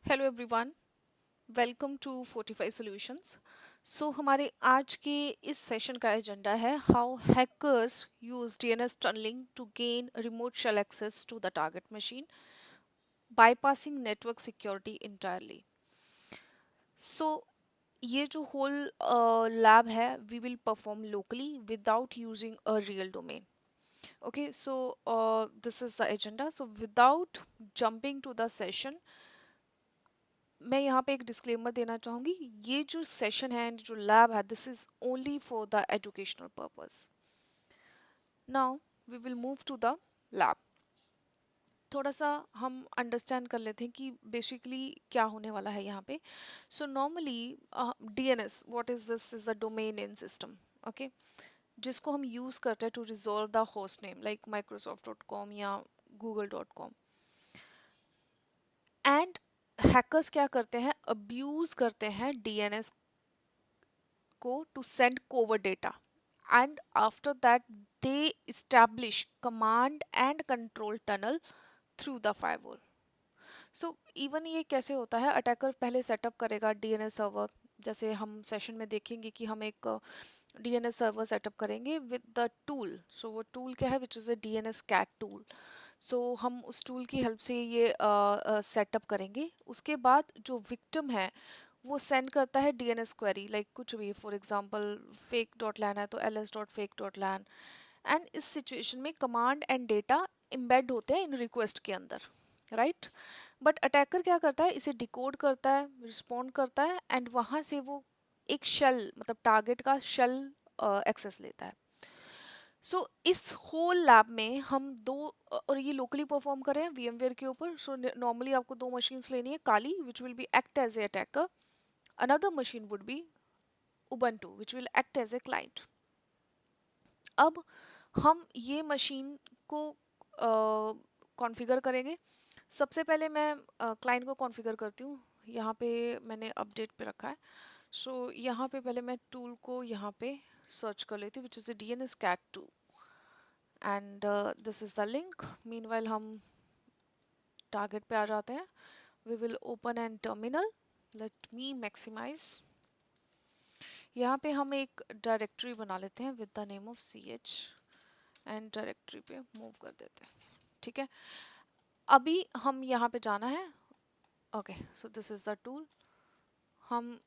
Hello everyone, welcome to 45 solutions. हमारे आज के इस सेशन का एजेंडा है how hackers use DNS tunneling to gain remote shell access to the target machine bypassing network security entirely. So ये जो whole lab है we will perform locally without using a real domain. Okay, this is the agenda. So without jumping to the session, मैं यहाँ पे एक disclaimer देना चाहूँगी. ये जो सेशन है जो लैब है this is only for the educational purpose. Now we will move to the lab. थोड़ा सा हम अंडरस्टैंड कर लेते हैं कि बेसिकली क्या होने वाला है यहाँ पे. So normally DNS what is this is the domain name system. Okay, जिसको हम यूज़ करते हैं to resolve the host name like microsoft.com या google.com. एंड हैकर्स क्या करते हैं, अब्यूज करते हैं डीएनएस को to send covert data, and after that they establish command and control tunnel through the firewall. Even ये कैसे होता है, अटैकर पहले सेटअप करेगा डीएनएस सर्वर. जैसे हम सेशन में देखेंगे कि हम एक डीएनएस सर्वर सेटअप करेंगे विद द टूल. वो टूल क्या है, which is a DNS cat tool. हम उस टूल की हेल्प से ये सेटअप करेंगे. उसके बाद जो विक्टिम है वो सेंड करता है डीएनएस क्वेरी लाइक कुछ भी, फॉर एग्जांपल फेक डॉट लैन है तो ls.fake.lan. एंड इस सिचुएशन में कमांड एंड डेटा एम्बेड होते हैं इन रिक्वेस्ट के अंदर, राइट. बट अटैकर क्या करता है, इसे डिकोड करता है, रिस्पॉन्ड करता है एंड वहाँ से वो एक शेल मतलब टारगेट का शेल एक्सेस लेता है. इस होल लैब में हम दो और ये लोकली परफॉर्म कर रहे हैं VMware के ऊपर. नॉर्मली आपको दो मशीन्स लेनी है, Kali which will be act as a attacker, another machine would be Ubuntu which will act as a client. अब हम ये मशीन को कॉन्फ़िगर करेंगे. सबसे पहले मैं क्लाइंट को कॉन्फ़िगर करती हूँ. यहाँ पे मैंने अपडेट पे रखा है. यहाँ पे पहले मैं टूल को यहाँ पे सर्च कर लेती हूँ which is DNS cat 2 and this is the link. Meanwhile हम टारगेट पे आ जाते हैं. We will open an terminal. Let me maximise. यहाँ पे हम एक डायरेक्टरी बना लेते हैं with the name of ch and directory पे मूव कर देते हैं. ठीक है, अभी हम यहाँ पे जाना है. Okay, so this is the tool. हम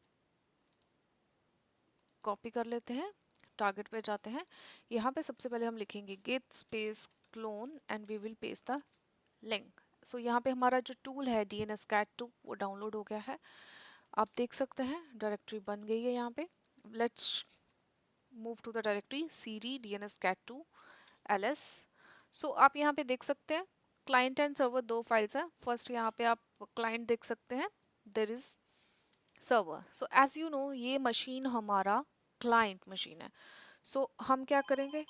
कॉपी कर लेते हैं, टारगेट पे जाते हैं. यहाँ पे सबसे पहले हम लिखेंगे git space clone and we will paste the link. यहाँ पे हमारा जो टूल है DNS cat 2 वो डाउनलोड हो गया है. आप देख सकते हैं डायरेक्टरी बन गई है. यहाँ पे let's move to the directory cd DNS cat 2 ls. आप यहाँ पे देख सकते हैं क्लाइंट एंड सर्वर दो फाइल्स हैं. फर्स्ट यहाँ पे आप क्लाइंट देख सकते हैं, there is server. As you know ये मशीन हमारा क्लाइंट मशीन है. हम क्या करेंगे,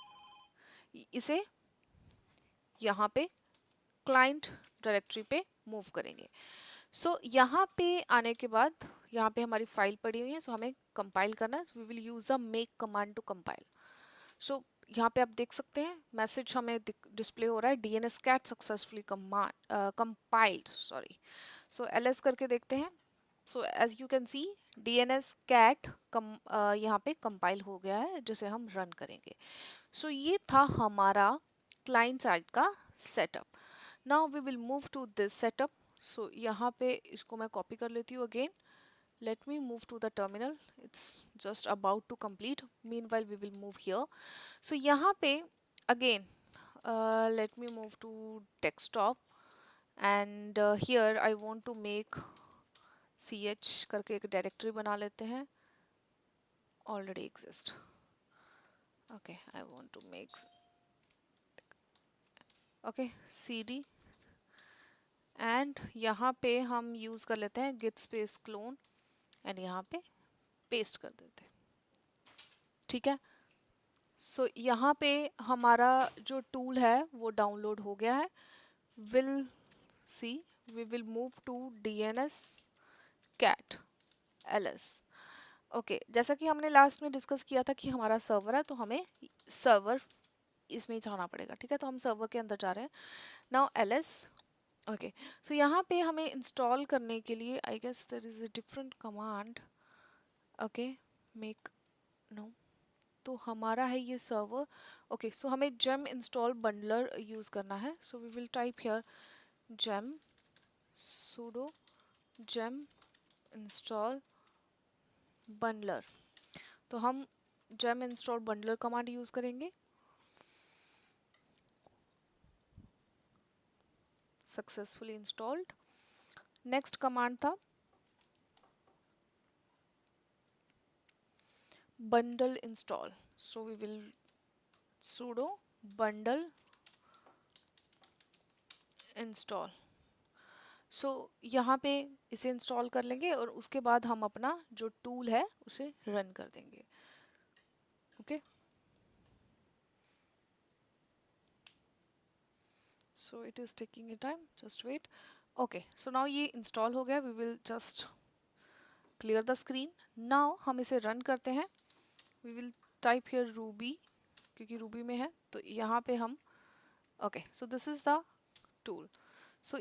इसे यहाँ पे क्लाइंट डायरेक्टरी पे मूव करेंगे. यहाँ पे आने के बाद यहाँ पे हमारी फाइल पड़ी हुई है. हमें कंपाइल करना है. We will use a make command to compile. यहाँ पे आप देख सकते हैं मैसेज हमें डिस्प्ले हो रहा है DNS cat successfully compiled. Sorry. ls करके देखते हैं. As you can see DNS cat यहाँ पे कंपाइल हो गया है जिसे हम रन करेंगे. ये था हमारा क्लाइंट साइड का setup. Now we will move to this setup. यहाँ पे इसको मैं कॉपी कर लेती हूँ again. Let me move to the terminal. It's just about to complete. Meanwhile, we will move here. यहाँ पे again, let me move to desktop and here I want to make ch करके एक directory बना लेते हैं. Already exist. Okay, I want to make okay cd and यहाँ पे हम यूज़ कर लेते हैं git space clone and यहाँ पे पेस्ट कर देते हैं. ठीक है. यहाँ पे हमारा जो टूल है वो डाउनलोड हो गया है. We'll see we will move to DNS cat ls. Okay, जैसा कि हमने लास्ट में डिस्कस किया था कि हमारा सर्वर है तो हमें सर्वर इसमें जाना पड़ेगा. ठीक है, तो हम सर्वर के अंदर जा रहे हैं. नाउ ls ओके, सो यहाँ पे हमें इंस्टॉल करने के लिए I guess there is a different command. Okay, make, no, तो हमारा है ये सर्वर. ओके, सो हमें जेम इंस्टॉल बंडलर यूज़ करना है. So we will type here gem sudo gem install bundler. तो हम gem install bundler command use करेंगे. Successfully installed. नेक्स्ट कमांड था bundle install. So we will sudo bundle install. So यहाँ पे इसे install कर लेंगे और उसके बाद हम अपना जो टूल है उसे रन कर देंगे. Okay, so it is taking a time, just wait. Okay, so now ये इंस्टॉल हो गया. We will just clear the screen. Now हम इसे रन करते हैं. We will type here Ruby, क्योंकि रूबी में है तो यहाँ पे हम, okay, so this is the tool. So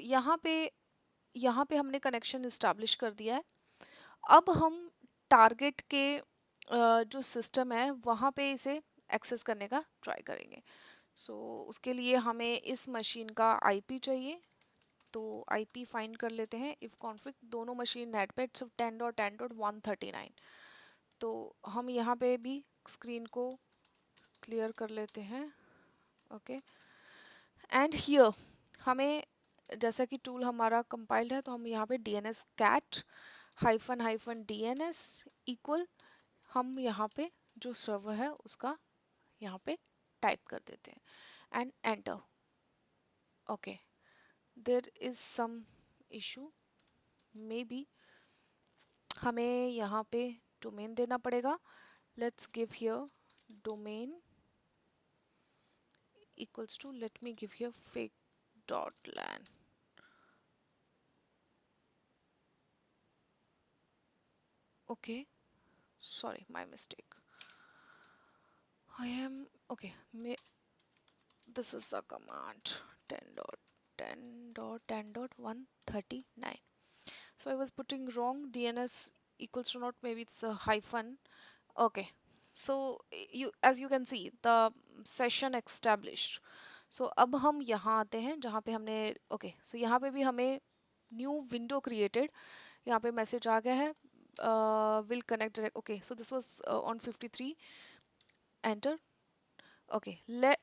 यहाँ पे हमने कनेक्शन इस्टेब्लिश कर दिया है. अब हम टारगेट के जो सिस्टम है वहाँ पे इसे एक्सेस करने का ट्राई करेंगे. सो उसके लिए हमें इस मशीन का आईपी चाहिए. तो आईपी फाइंड कर लेते हैं. इफ़ कॉन्फ्लिक्ट, दोनों मशीन नेट पे सिर्फ 10.10.139. तो हम यहाँ पे भी स्क्रीन को क्लियर कर लेते हैं. ओके, एंड हियर हमें, जैसा कि टूल हमारा कंपाइल्ड है तो हम यहाँ पे dns cat hyphen hyphen dns equal, हम यहाँ पे जो सर्वर है उसका यहाँ पे टाइप कर देते हैं and enter. Okay, there is some issue, maybe हमें यहाँ पे डोमेन देना पड़ेगा. Let's give here domain equals to, let me give here fake.lan. Okay, sorry, my mistake. I am okay. This is the command 10.10.10.139. So I was putting wrong DNS equals to not, maybe it's a hyphen. Okay, so you, as you can see, the session established. So अब हम यहाँ आते हैं जहाँ पे हमने, okay, so यहाँ पे भी हमें new window created, यहाँ पे मैसेज आ गया है, will connect direct. Okay, so this was on 53. Enter. Okay,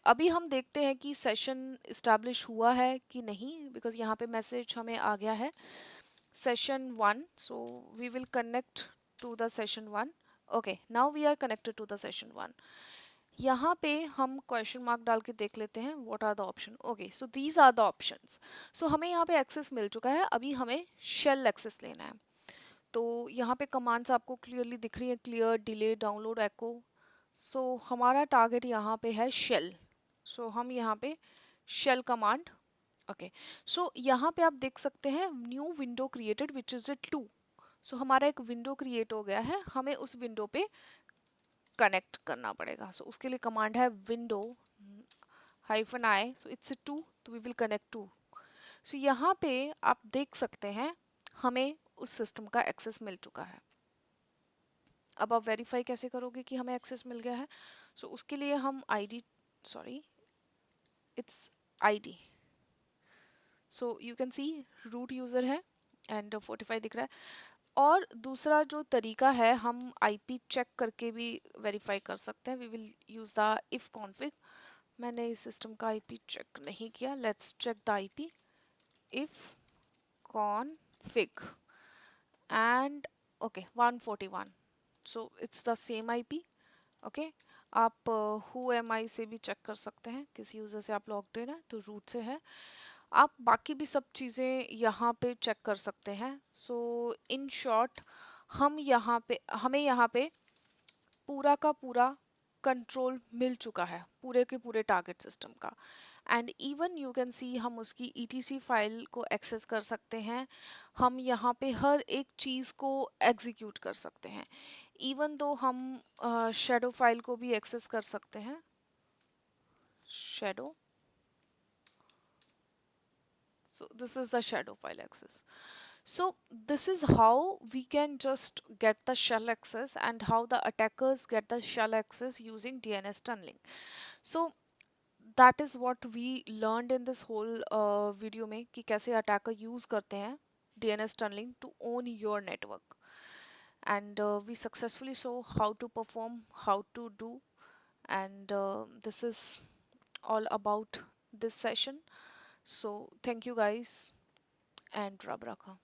अभी हम देखते हैं कि सेशन इस्टेब्लिश हुआ है कि नहीं, बिकॉज यहाँ पे मैसेज हमें आ गया है session 1. So we will connect to the session 1. Okay, now we are connected to the session 1. यहाँ पे हम क्वेश्चन मार्क डाल के देख लेते हैं what are the option. Okay, so these are the options. So हमें यहाँ पे एक्सेस मिल चुका है. अभी हमें शेल एक्सेस लेना है. तो यहाँ पे कमांड्स आपको क्लियरली दिख रही है, क्लियर, डिले, डाउनलोड, एको. सो हमारा टारगेट यहाँ पे है शेल. सो हम यहाँ पे शेल कमांड. ओके, सो यहाँ पे आप देख सकते हैं new window created which is it 2. सो हमारा एक विंडो क्रिएट हो गया है, हमें उस विंडो पे कनेक्ट करना पड़ेगा. सो उसके लिए कमांड है window hyphen I, so it's 2, तो वी विल कनेक्ट टू. सो यहाँ पे आप देख सकते हैं हमें उस सिस्टम का एक्सेस मिल चुका है. अब आप वेरीफाई कैसे करोगे कि हमें एक्सेस मिल गया है. सो उसके लिए हम ID, sorry it's ID, so you can see root user है एंड 45 दिख रहा है. और दूसरा जो तरीका है, हम आईपी चेक करके भी वेरीफाई कर सकते हैं. We will use the ifconfig. मैंने इस सिस्टम का आईपी चेक नहीं किया. Let's check the IP. Ifconfig and okay 141. So it's the same IP. Okay, आप हु एम आई से भी चेक कर सकते हैं, किसी यूज़र से आप लॉग्ड इन है तो रूट से है. आप बाकी भी सब चीज़ें यहाँ पे चेक कर सकते हैं. सो इन शॉर्ट हमें यहाँ पे पूरा का पूरा कंट्रोल मिल चुका है पूरे के पूरे टारगेट सिस्टम का. एंड इवन यू कैन सी हम उसकी ETC फाइल को एक्सेस कर सकते हैं. हम यहाँ पे हर एक चीज़ को एग्जीक्यूट कर सकते हैं. इवन दो हम शेडो फाइल को भी एक्सेस कर सकते हैं. Shadow So this is the shadow file access. So this is how we can just get the shell access and how the attackers get the shell access using DNS tunneling. So that is what we learned in this whole video में कि कैसे attacker use करते हैं DNS tunneling to own your network. And we successfully saw how to perform, how to do, and this is all about this session. So thank you guys and Rab Rakha.